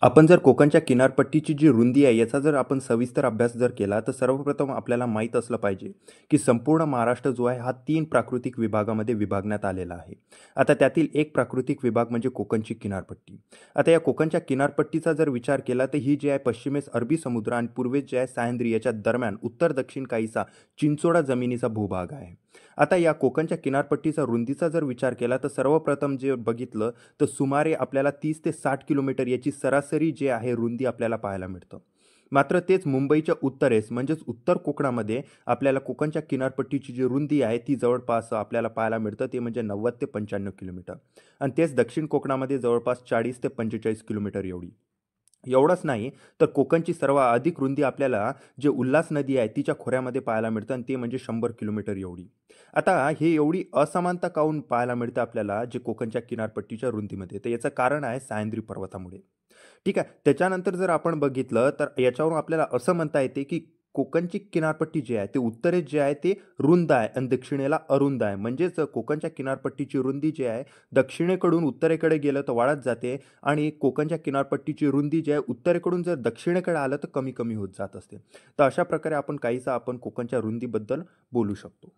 आपण जर कोकणच्या किनारपट्टीची जी रुंदी आहे, याचा जर आपण सविस्तर अभ्यास जर केला, तर सर्वप्रथम आपल्याला माहीत असलं पाहिजे, की संपूर्ण महाराष्ट्र जो आहे, हा 3 प्राकृतिक विभागामध्ये विभागण्यात आलेला आहे. आता त्यातील एक प्राकृतिक विभाग म्हणजे कोकणची किनारपट्टी. आता या कोकणच्या किनारपट्टीचा जर विचार केला, तर ही जी आहे पश्चिमेस अरबी समुद्र आणि पूर्वेस जे आहे सह्याद्री याच्या दरम्यान उत्तर-दक्षिण काहीसा चिंचोळा जमिनीचा भूभाग आहे. आता या कोकणच्या किनारपट्टीचा रुंदीचा जर विचार केला, तर सर्वप्रथम जे बघितलं तर सुमारे आपल्याला 30 ते 60 किलोमीटर याची सरासरी जी आहे रुंदी आपल्याला पाहायला मिळतं. मात्र तेच मुंबईच्या उत्तरेस म्हणजेच उत्तर कोकणामध्ये आपल्याला कोकणच्या किनारपट्टीची जी रुंदी आहे ती जवळपास आपल्याला पाहायला मिळतं ते म्हणजे 90 ते 95 किलोमीटर आणि तेच दक्षिण कोकणामध्ये जवळपास 40 ते 45 किलोमीटर एवढी. एवढंच नाही, तर कोकणची सर्वाधिक रुंदी आपल्याला जे उल्हास नदी आहे तिच्या खोऱ्यामध्ये पाहायला मिळतं आणि ते म्हणजे 100 किलोमीटर एवढी. आता हे एवढी असमानता काहून पाहायला मिळतं आपल्याला जे कोकणच्या किनारपट्टीच्या रुंदीमध्ये? तर याचं कारण आहे सह्याद्री पर्वतामुळे. ठीक आहे. त्याच्यानंतर जर आपण बघितलं तर याच्यावरून आपल्याला असं म्हणता येते, की कोकणची किनारपट्टी जी आहे, ते उत्तरेस जे आहे ते रुंद आहे आणि दक्षिणेला अरुंद आहे. म्हणजेच कोकणच्या किनारपट्टीची रुंदी जी आहे, दक्षिणेकडून उत्तरेकडे गेलं तर वाढत जाते आणि कोकणच्या किनारपट्टीची रुंदी जी आहे, उत्तरेकडून जर दक्षिणेकडे आलं तर कमी-कमी होत जात असते. तर अशा प्रकारे आपण काहीसं कोकणच्या रुंदीबद्दल बोलू शकतो.